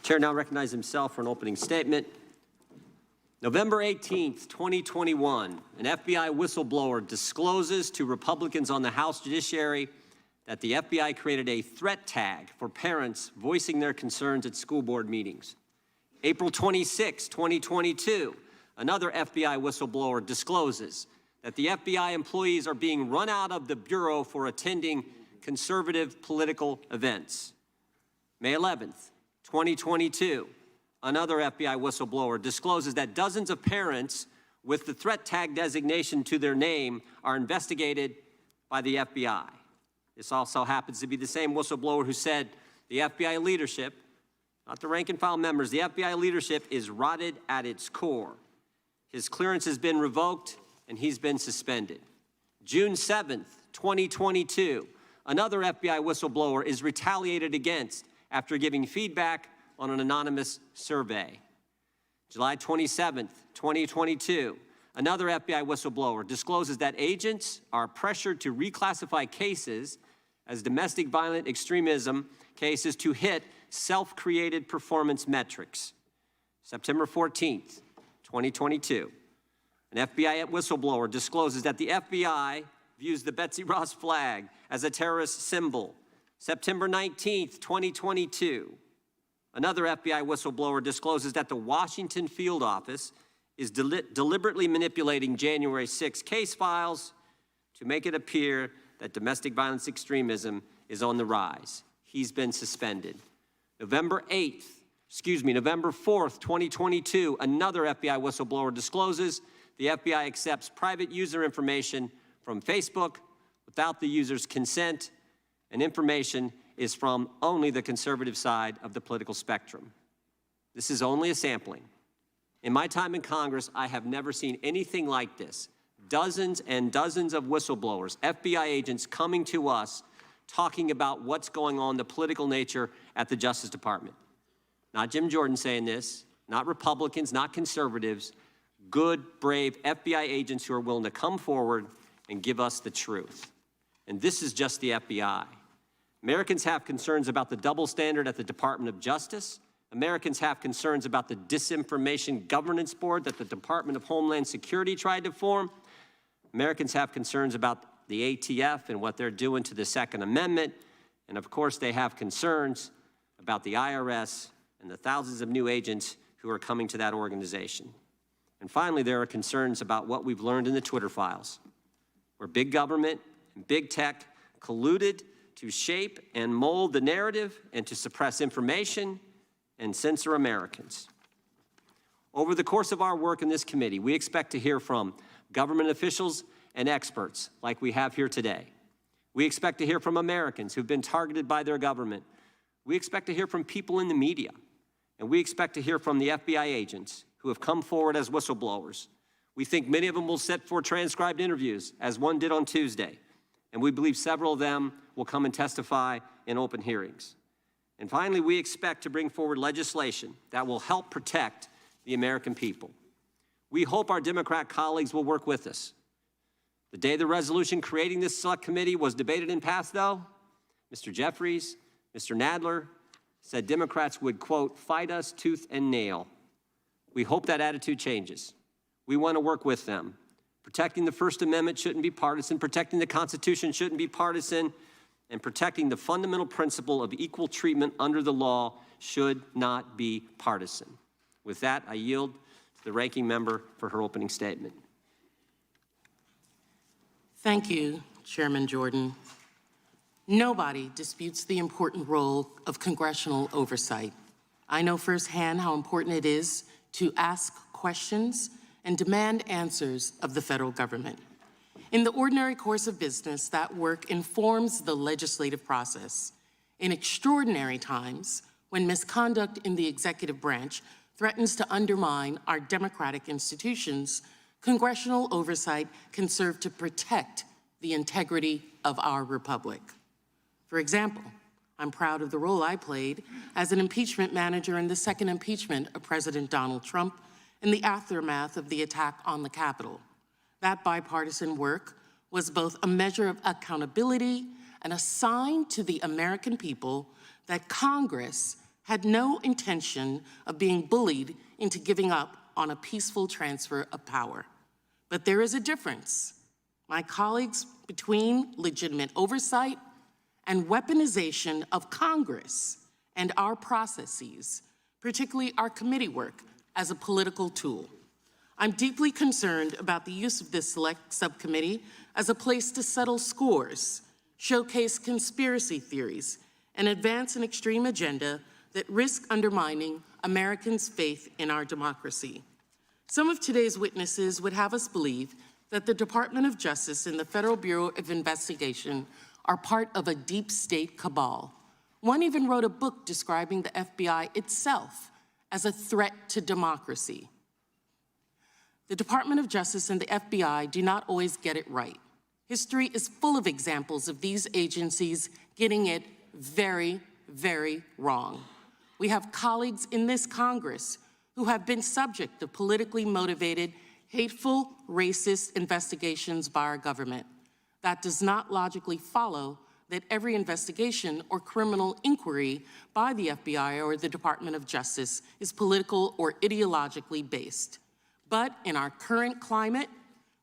Chair now recognizes himself for an opening statement. November 18th, 2021, an FBI whistleblower discloses to Republicans on the House Judiciary that the FBI created a threat tag for parents voicing their concerns at school board meetings. April 26, 2022, another FBI whistleblower discloses that the FBI employees are being run out of the Bureau for attending conservative political events. May 11th, 2022, another FBI whistleblower discloses that dozens of parents with the threat tag designation to their name are investigated by the FBI. This also happens to be the same whistleblower who said the FBI leadership, not the rank and file members, the FBI leadership is rotted at its core. His clearance has been revoked and he's been suspended. June 7th, 2022, another FBI whistleblower is retaliated against after giving feedback on an anonymous survey. July 27th, 2022, another FBI whistleblower discloses that agents are pressured to reclassify cases as domestic violent extremism cases to hit self-created performance metrics. September 14th, 2022, an FBI whistleblower discloses that the FBI views the Betsy Ross flag as a terrorist symbol. September 19th, 2022, another FBI whistleblower discloses that the Washington field office is deliberately manipulating January 6 case files to make it appear that domestic violence extremism is on the rise. He's been suspended. November 4th, 2022, another FBI whistleblower discloses the FBI accepts private user information from Facebook without the user's consent, and information is from only the conservative side of the political spectrum. This is only a sampling. In my time in Congress, I have never seen anything like this. Dozens and dozens of whistleblowers, FBI agents coming to us talking about what's going on, the political nature at the Justice Department. Not Jim Jordan saying this, not Republicans, not conservatives, good, brave FBI agents who are willing to come forward and give us the truth. And this is just the FBI. Americans have concerns about the double standard at the Department of Justice. Americans have concerns about the Disinformation Governance Board that the Department of Homeland Security tried to form. Americans have concerns about the ATF and what they're doing to the Second Amendment. And of course, they have concerns about the IRS and the thousands of new agents who are coming to that organization. And finally, there are concerns about what we've learned in the Twitter files, where big government and big tech colluded to shape and mold the narrative and to suppress information and censor Americans. Over the course of our work in this committee, we expect to hear from government officials and experts like we have here today. We expect to hear from Americans who've been targeted by their government. We expect to hear from people in the media. And we expect to hear from the FBI agents who have come forward as whistleblowers. We think many of them will sit for transcribed interviews, as one did on Tuesday. And we believe several of them will come and testify in open hearings. And finally, we expect to bring forward legislation that will help protect the American people. We hope our Democrat colleagues will work with us. The day the resolution creating this select committee was debated and passed, though, Mr. Jeffries, Mr. Nadler said Democrats would, quote, fight us tooth and nail. We hope that attitude changes. We want to work with them. Protecting the First Amendment shouldn't be partisan. Protecting the Constitution shouldn't be partisan. And protecting the fundamental principle of equal treatment under the law should not be partisan. With that, I yield to the ranking member for her opening statement. Thank you, Chairman Jordan. Nobody disputes the important role of congressional oversight. I know firsthand how important it is to ask questions and demand answers of the federal government. In the ordinary course of business, that work informs the legislative process. In extraordinary times, when misconduct in the executive branch threatens to undermine our democratic institutions, congressional oversight can serve to protect the integrity of our republic. For example, I'm proud of the role I played as an impeachment manager in the second impeachment of President Donald Trump in the aftermath of the attack on the Capitol. That bipartisan work was both a measure of accountability and a sign to the American people that Congress had no intention of being bullied into giving up on a peaceful transfer of power. But there is a difference, my colleagues, between legitimate oversight and weaponization of Congress and our processes, particularly our committee work, as a political tool. I'm deeply concerned about the use of this select subcommittee as a place to settle scores, showcase conspiracy theories, and advance an extreme agenda that risk undermining Americans' faith in our democracy. Some of today's witnesses would have us believe that the Department of Justice and the Federal Bureau of Investigation are part of a deep state cabal. One even wrote a book describing the FBI itself as a threat to democracy. The Department of Justice and the FBI do not always get it right. History is full of examples of these agencies getting it very, very wrong. We have colleagues in this Congress who have been subject to politically motivated, hateful, racist investigations by our government. That does not logically follow that every investigation or criminal inquiry by the FBI or the Department of Justice is political or ideologically based. But in our current climate,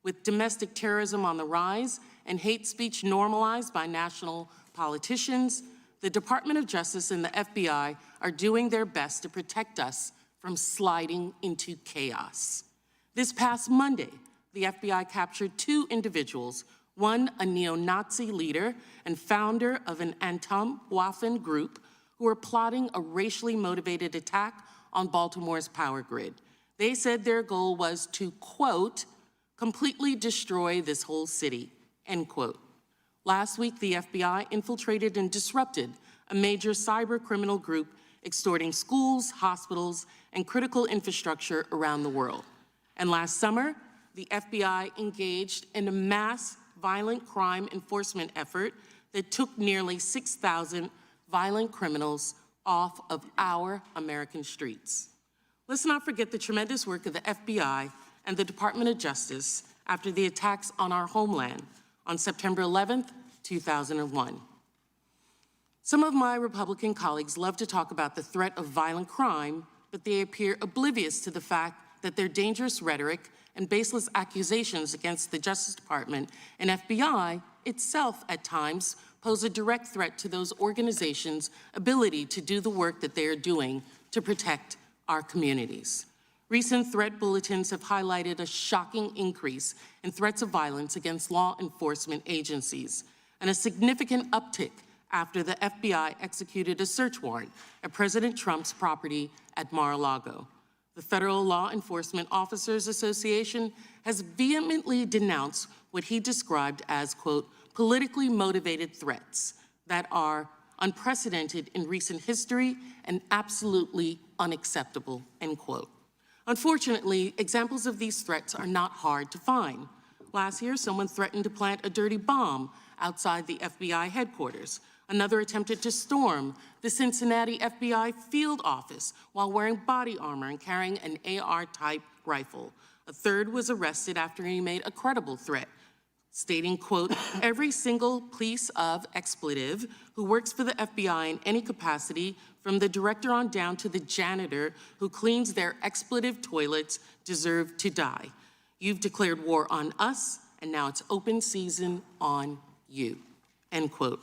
with domestic terrorism on the rise and hate speech normalized by national politicians, the Department of Justice and the FBI are doing their best to protect us from sliding into chaos. This past Monday, the FBI captured 2 individuals, one a neo-Nazi leader and founder of an Anti-Waffen group who were plotting a racially motivated attack on Baltimore's power grid. They said their goal was to, quote, completely destroy this whole city, end quote. Last week, the FBI infiltrated and disrupted a major cyber criminal group extorting schools, hospitals, and critical infrastructure around the world. And last summer, the FBI engaged in a mass violent crime enforcement effort that took nearly 6,000 violent criminals off of our American streets. Let's not forget the tremendous work of the FBI and the Department of Justice after the attacks on our homeland on September 11th, 2001. Some of my Republican colleagues love to talk about the threat of violent crime, but they appear oblivious to the fact that their dangerous rhetoric and baseless accusations against the Justice Department and FBI itself at times pose a direct threat to those organizations' ability to do the work that they are doing to protect our communities. Recent threat bulletins have highlighted a shocking increase in threats of violence against law enforcement agencies and a significant uptick after the FBI executed a search warrant at President Trump's property at Mar-a-Lago. The Federal Law Enforcement Officers Association has vehemently denounced what he described as, quote, politically motivated threats that are unprecedented in recent history and absolutely unacceptable, end quote. Unfortunately, examples of these threats are not hard to find. Last year, someone threatened to plant a dirty bomb outside the FBI headquarters. Another attempted to storm the Cincinnati FBI field office while wearing body armor and carrying an AR-type rifle. A third was arrested after he made a credible threat, stating, quote, every single piece of expletive who works for the FBI in any capacity, from the director on down to the janitor who cleans their expletive toilets, deserve to die. You've declared war on us, and now it's open season on you, end quote.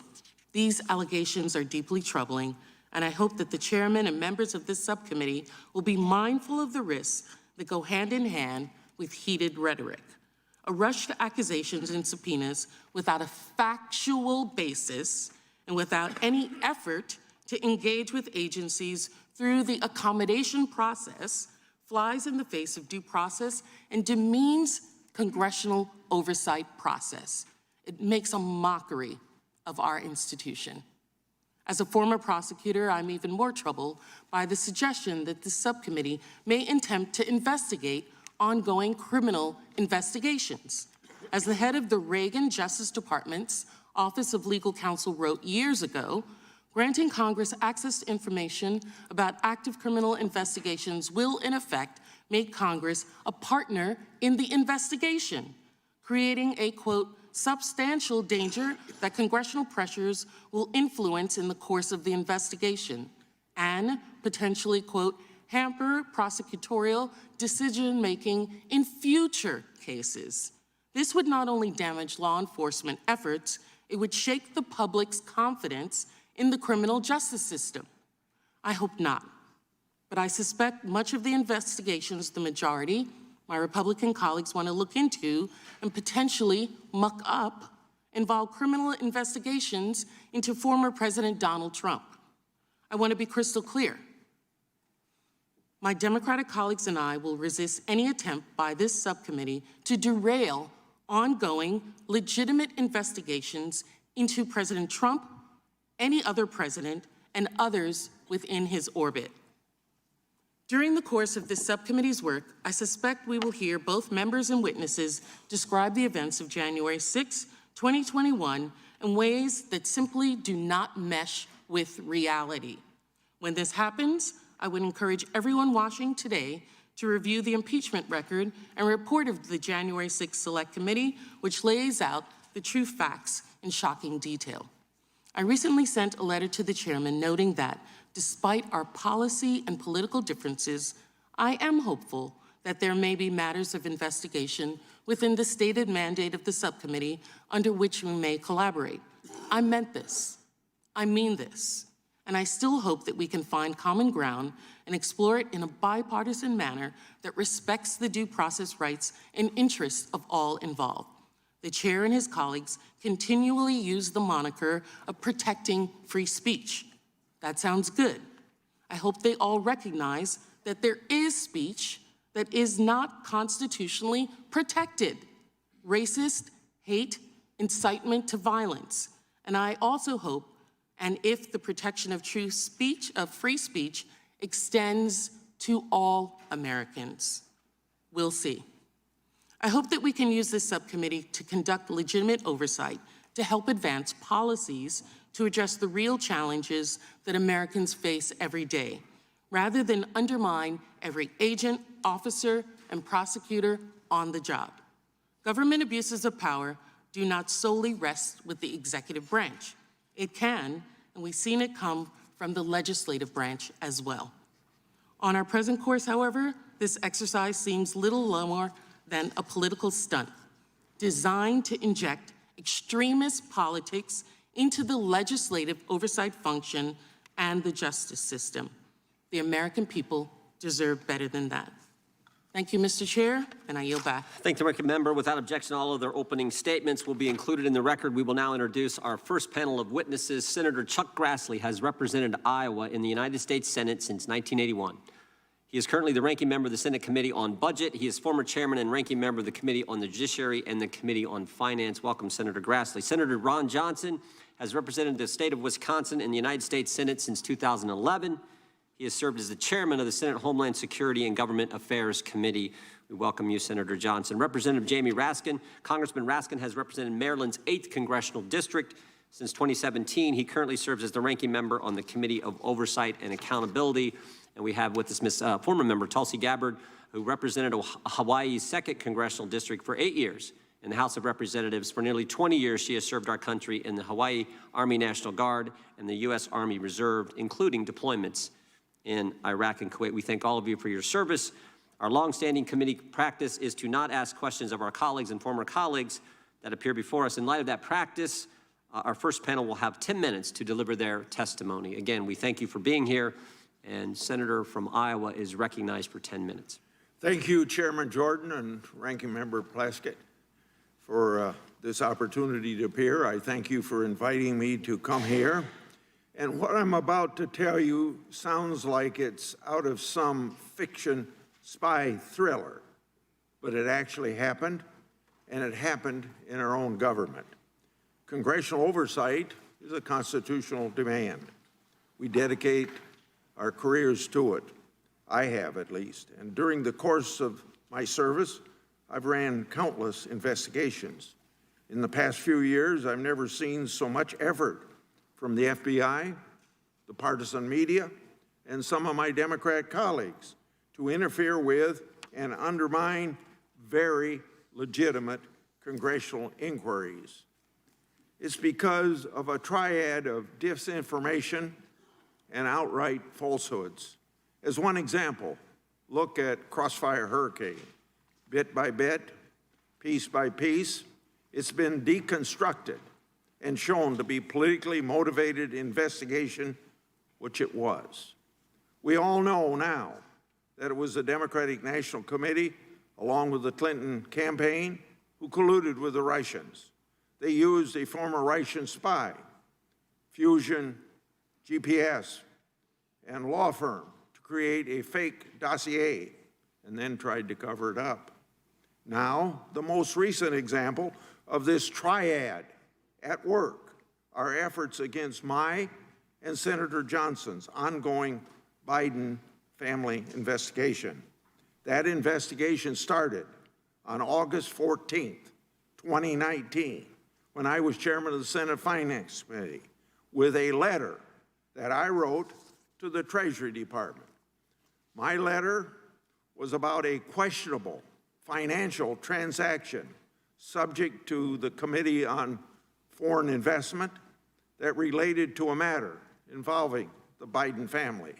These allegations are deeply troubling, and I hope that the chairman and members of this subcommittee will be mindful of the risks that go hand in hand with heated rhetoric. A rush to accusations and subpoenas without a factual basis and without any effort to engage with agencies through the accommodation process flies in the face of due process and demeans congressional oversight process. It makes a mockery of our institution. As a former prosecutor, I'm even more troubled by the suggestion that this subcommittee may attempt to investigate ongoing criminal investigations. As the head of the Reagan Justice Department's Office of Legal Counsel wrote years ago, granting Congress access to information about active criminal investigations will, in effect, make Congress a partner in the investigation, creating a, quote, substantial danger that congressional pressures will influence in the course of the investigation, and potentially, quote, hamper prosecutorial decision-making in future cases. This would not only damage law enforcement efforts, it would shake the public's confidence in the criminal justice system. I hope not, but I suspect much of the investigations the majority, my Republican colleagues, want to look into and potentially muck up involve criminal investigations into former President Donald Trump. I want to be crystal clear. My Democratic colleagues and I will resist any attempt by this subcommittee to derail ongoing, legitimate investigations into President Trump, any other president, and others within his orbit. During the course of this subcommittee's work, I suspect we will hear both members and witnesses describe the events of January 6, 2021 in ways that simply do not mesh with reality. When this happens, I would encourage everyone watching today to review the impeachment record and report of the January 6th Select Committee, which lays out the true facts in shocking detail. I recently sent a letter to the chairman noting that, despite our policy and political differences, I am hopeful that there may be matters of investigation within the stated mandate of the subcommittee under which we may collaborate. I meant this. I mean this. And I still hope that we can find common ground and explore it in a bipartisan manner that respects the due process rights and interests of all involved. The chair and his colleagues continually use the moniker of protecting free speech. That sounds good. I hope they all recognize that there is speech that is not constitutionally protected. Racist, hate, incitement to violence. And I also hope, and if the protection of true speech, of free speech, extends to all Americans. We'll see. I hope that we can use this subcommittee to conduct legitimate oversight to help advance policies to address the real challenges that Americans face every day, rather than undermine every agent, officer, and prosecutor on the job. Government abuses of power do not solely rest with the executive branch. It can, and we've seen it come from the legislative branch as well. On our present course, however, this exercise seems little more than a political stunt designed to inject extremist politics into the legislative oversight function and the justice system. The American people deserve better than that. Thank you, Mr. Chair, and I yield back. Thank the ranking member. Without objection, all of their opening statements will be included in the record. We will now introduce our first panel of witnesses. Senator Chuck Grassley has represented Iowa in the United States Senate since 1981. He is currently the ranking member of the Senate Committee on Budget. He is former chairman and ranking member of the Committee on the Judiciary and the Committee on Finance. Welcome, Senator Grassley. Senator Ron Johnson has represented the state of Wisconsin in the United States Senate since 2011. He has served as the chairman of the Senate Homeland Security and Government Affairs Committee. We welcome you, Senator Johnson. Representative Jamie Raskin. Congressman Raskin has represented Maryland's 8th Congressional District since 2017. He currently serves as the ranking member on the Committee of Oversight and Accountability. And we have with us former member Tulsi Gabbard, who represented Hawaii's 2nd Congressional District for 8 years. In the House of Representatives for nearly 20 years, she has served our country in the Hawaii Army National Guard and the U.S. Army Reserve, including deployments in Iraq and Kuwait. We thank all of you for your service. Our longstanding committee practice is to not ask questions of our colleagues and former colleagues that appear before us. In light of that practice, our first panel will have 10 minutes to deliver their testimony. Again, we thank you for being here, and Senator from Iowa is recognized for 10 minutes. Thank you, Chairman Jordan and Ranking Member Plaskett, for this opportunity to appear. I thank you for inviting me to come here. And what I'm about to tell you sounds like it's out of some fiction spy thriller, but it actually happened, and it happened in our own government. Congressional oversight is a constitutional demand. We dedicate our careers to it. I have, at least. And during the course of my service, I've ran countless investigations. In the past few years, I've never seen so much effort from the FBI, the partisan media, and some of my Democrat colleagues to interfere with and undermine very legitimate congressional inquiries. It's because of a triad of disinformation, and outright falsehoods. As one example, look at Crossfire Hurricane. Bit by bit, piece by piece, it's been deconstructed and shown to be politically motivated investigation, which it was. We all know now that it was the Democratic National Committee, along with the Clinton campaign, who colluded with the Russians. They used a former Russian spy, Fusion GPS, and law firm to create a fake dossier and then tried to cover it up. Now, the most recent example of this triad at work are efforts against my and Senator Johnson's ongoing Biden family investigation. That investigation started on August 14th, 2019, when I was chairman of the Senate Finance Committee, with a letter that I wrote to the Treasury Department. My letter was about a questionable financial transaction subject to the Committee on Foreign Investment that related to a matter involving the Biden family.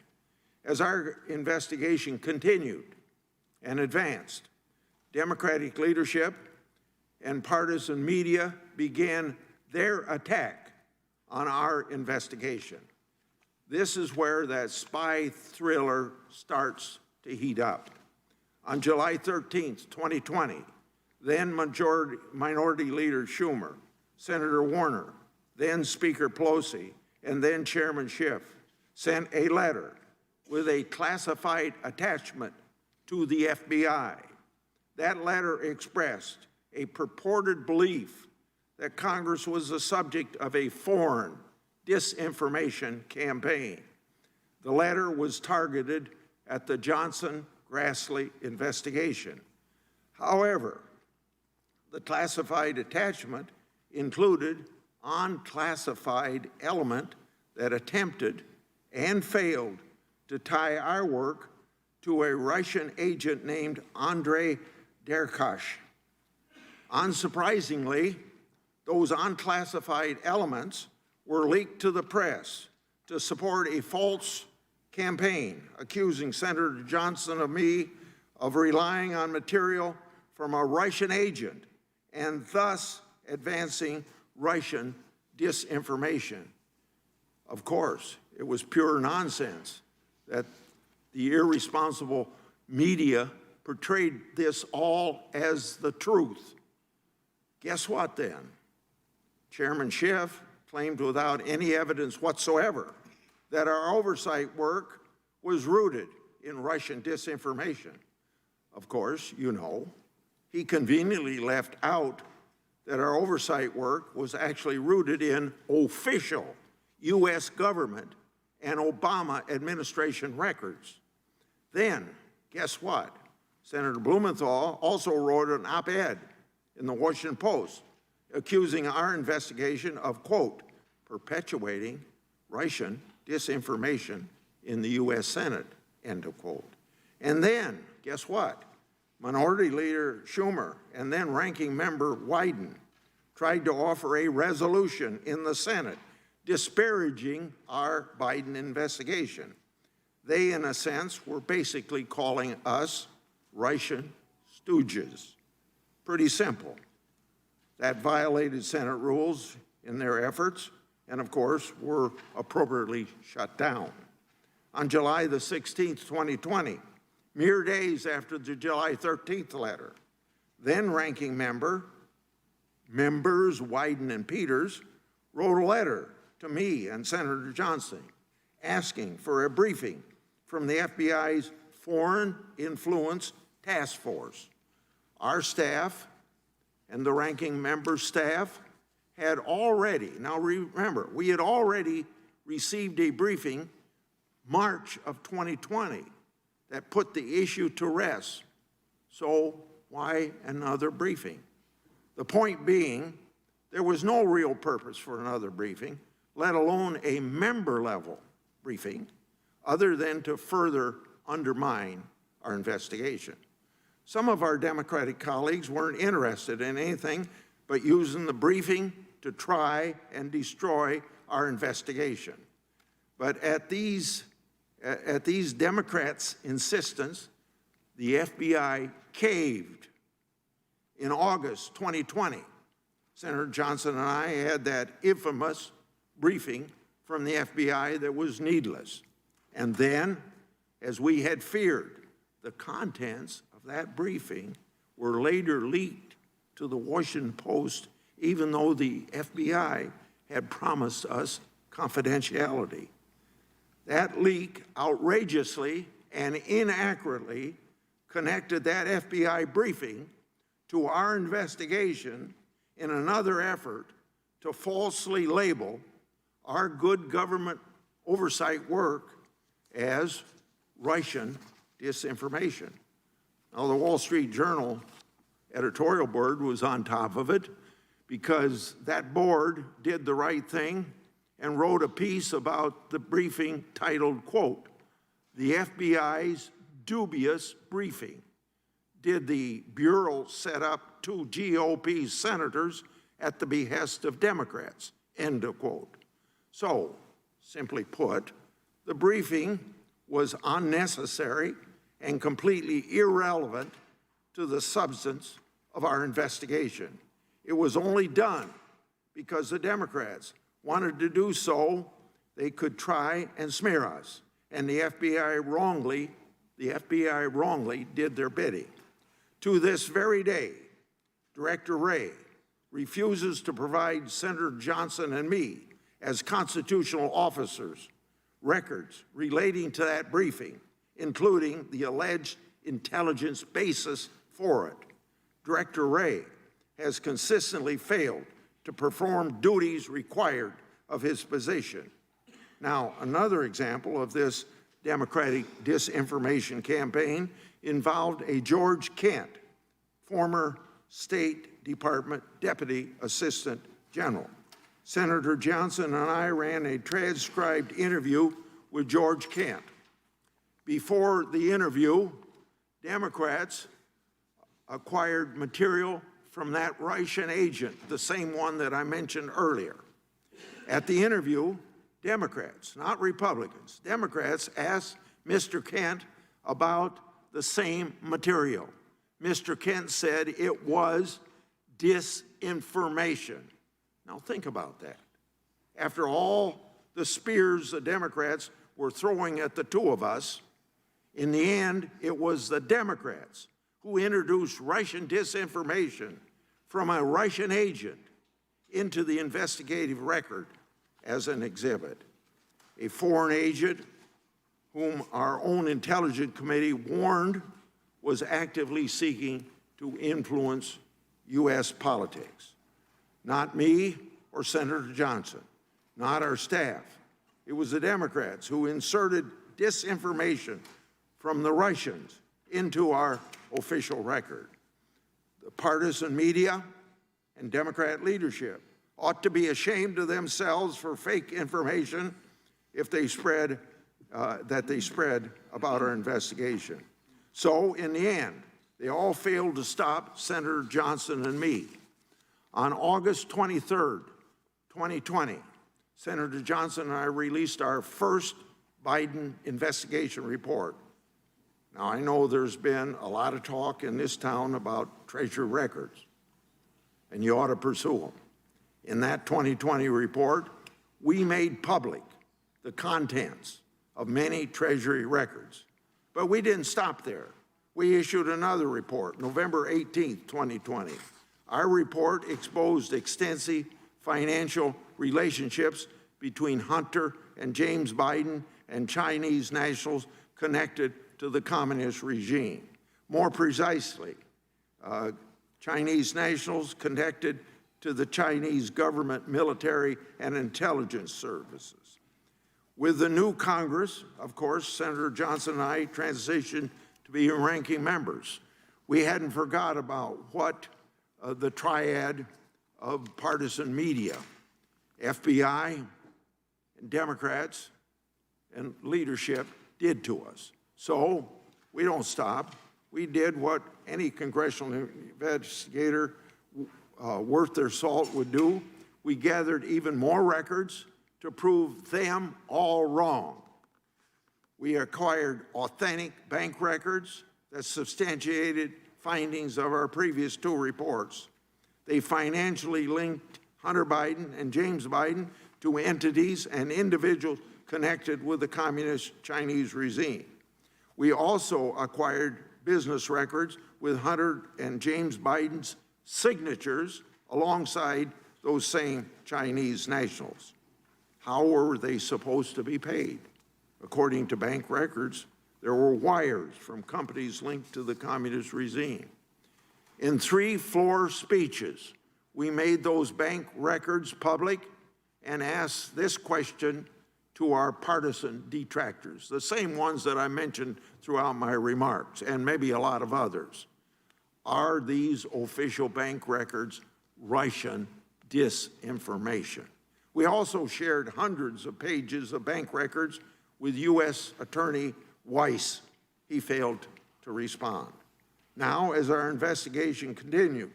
As our investigation continued and advanced, Democratic leadership and partisan media began their attack on our investigation. This is where that spy thriller starts to heat up. On July 13th, 2020, then Minority Leader Schumer, Senator Warner, then Speaker Pelosi, and then Chairman Schiff sent a letter with a classified attachment to the FBI. That letter expressed a purported belief that Congress was the subject of a foreign disinformation campaign. The letter was targeted at the Johnson-Grassley investigation. However, the classified attachment included unclassified element that attempted and failed to tie our work to a Russian agent named Andrei Derkach. Unsurprisingly, those unclassified elements were leaked to the press to support a false campaign accusing Senator Johnson of me of relying on material from a Russian agent and thus advancing Russian disinformation. Of course, it was pure nonsense that the irresponsible media portrayed this all as the truth. Guess what then? Chairman Schiff claimed without any evidence whatsoever that our oversight work was rooted in Russian disinformation. Of course, you know, he conveniently left out that our oversight work was actually rooted in official U.S. government and Obama administration records. Then, guess what? Senator Blumenthal also wrote an op-ed in the Washington Post accusing our investigation of, quote, perpetuating Russian disinformation in the U.S. Senate, end of quote. And then, guess what? Minority Leader Schumer and then Ranking Member Wyden tried to offer a resolution in the Senate disparaging our Biden investigation. They, in a sense, were basically calling us Russian stooges. Pretty simple. That violated Senate rules in their efforts and, of course, were appropriately shut down. On July the 16th, 2020, mere days after the July 13th letter, then ranking members Wyden and Peters wrote a letter to me and Senator Johnson asking for a briefing from the FBI's Foreign Influence Task Force. Our staff and the ranking member's staff had already, now remember, we had already received a briefing March of 2020 that put the issue to rest. So why another briefing? The point being, there was no real purpose for another briefing, let alone a member-level briefing, other than to further undermine our investigation. Some of our Democratic colleagues weren't interested in anything but using the briefing to try and destroy our investigation. But at these Democrats' insistence, the FBI caved. In August 2020, Senator Johnson and I had that infamous briefing from the FBI that was needless. And then, as we had feared, the contents of that briefing were later leaked to the Washington Post, even though the FBI had promised us confidentiality. That leak outrageously and inaccurately connected that FBI briefing to our investigation in another effort to falsely label our good government oversight work as Russian disinformation. Now, the Wall Street Journal editorial board was on top of it because that board did the right thing and wrote a piece about the briefing titled, quote, "The FBI's dubious briefing. Did the Bureau set up two GOP senators at the behest of Democrats?" End of quote. So, simply put, the briefing was unnecessary and completely irrelevant to the substance of our investigation. It was only done because the Democrats wanted to do so. They could try and smear us, and the FBI wrongly did their bidding. To this very day, Director Wray refuses to provide Senator Johnson and me, as constitutional officers, records relating to that briefing, including the alleged intelligence basis for it. Director Wray has consistently failed to perform duties required of his position. Now, another example of this Democratic disinformation campaign involved a George Kent, former State Department Deputy Assistant General. Senator Johnson and I ran a transcribed interview with George Kent. Before the interview, Democrats acquired material from that Russian agent, the same one that I mentioned earlier. At the interview, Democrats, not Republicans, Democrats asked Mr. Kent about the same material. Mr. Kent said it was disinformation. Now think about that. After all the spears the Democrats were throwing at the two of us, in the end, it was the Democrats who introduced Russian disinformation from a Russian agent into the investigative record as an exhibit. A foreign agent whom our own intelligence committee warned was actively seeking to influence U.S. politics. Not me or Senator Johnson, not our staff. It was the Democrats who inserted disinformation from the Russians into our official record. The partisan media and Democrat leadership ought to be ashamed of themselves for fake information if they spread about our investigation. So in the end, they all failed to stop Senator Johnson and me. On August 23rd, 2020, Senator Johnson and I released our first Biden investigation report. Now, I know there's been a lot of talk in this town about Treasury records, and you ought to pursue them. In that 2020 report, we made public the contents of many Treasury records. But we didn't stop there. We issued another report, November 18th, 2020. Our report exposed extensive financial relationships between Hunter and James Biden and Chinese nationals connected to the communist regime. More precisely, Chinese nationals connected to the Chinese government, military, and intelligence services. With the new Congress, of course, Senator Johnson and I transitioned to be ranking members. We hadn't forgot about what the triad of partisan media, FBI, and Democrats, and leadership did to us. So we don't stop. We did what any congressional investigator worth their salt would do. We gathered even more records to prove them all wrong. We acquired authentic bank records that substantiated findings of our previous 2 reports. They financially linked Hunter Biden and James Biden to entities and individuals connected with the communist Chinese regime. We also acquired business records with Hunter and James Biden's signatures alongside those same Chinese nationals. How were they supposed to be paid? According to bank records, there were wires from companies linked to the communist regime. In 3 floor speeches, we made those bank records public and asked this question to our partisan detractors, the same ones that I mentioned throughout my remarks, and maybe a lot of others. Are these official bank records Russian disinformation? We also shared hundreds of pages of bank records with U.S. Attorney Weiss. He failed to respond. Now, as our investigation continued,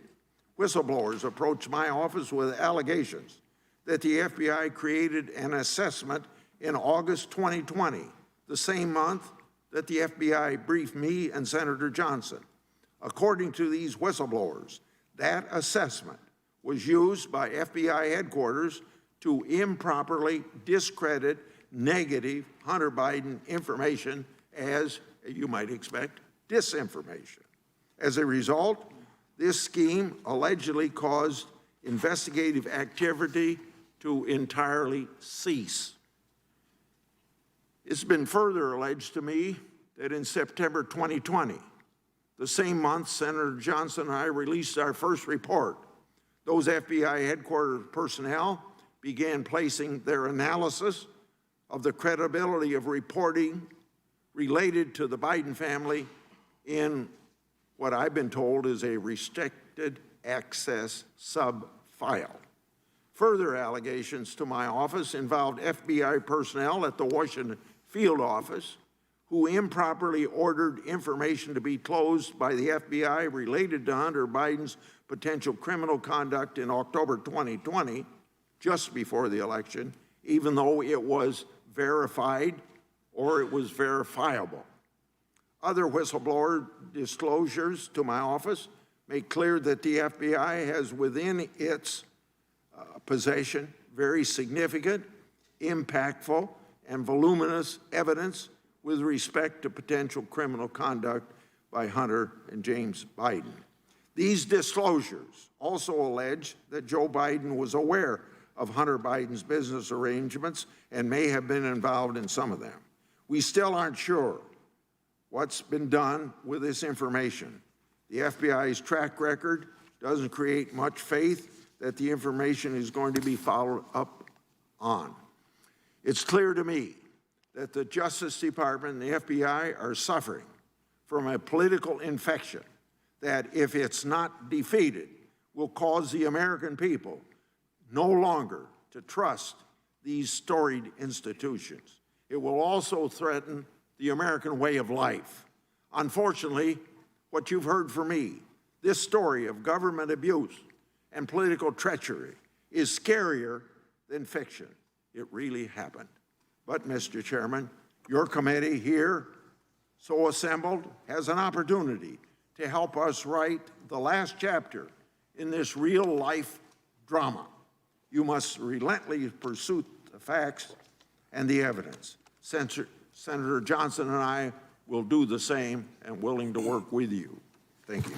whistleblowers approached my office with allegations that the FBI created an assessment in August 2020, the same month that the FBI briefed me and Senator Johnson. According to these whistleblowers, that assessment was used by FBI headquarters to improperly discredit negative Hunter Biden information as, you might expect, disinformation. As a result, this scheme allegedly caused investigative activity to entirely cease. It's been further alleged to me that in September 2020, the same month Senator Johnson and I released our first report, those FBI headquarters personnel began placing their analysis of the credibility of reporting related to the Biden family in what I've been told is a restricted access sub-file. Further allegations to my office involved FBI personnel at the Washington field office who improperly ordered information to be closed by the FBI related to Hunter Biden's potential criminal conduct in October 2020, just before the election, even though it was verified or it was verifiable. Other whistleblower disclosures to my office make clear that the FBI has within its possession very significant, impactful, and voluminous evidence with respect to potential criminal conduct by Hunter and James Biden. These disclosures also allege that Joe Biden was aware of Hunter Biden's business arrangements and may have been involved in some of them. We still aren't sure what's been done with this information. The FBI's track record doesn't create much faith that the information is going to be followed up on. It's clear to me that the Justice Department and the FBI are suffering from a political infection that, if it's not defeated, will cause the American people no longer to trust these storied institutions. It will also threaten the American way of life. Unfortunately, what you've heard from me, this story of government abuse and political treachery, is scarier than fiction. It really happened. But, Mr. Chairman, your committee here, so assembled, has an opportunity to help us write the last chapter in this real-life drama. You must relentlessly pursue the facts and the evidence. Senator Johnson and I will do the same and willing to work with you. Thank you.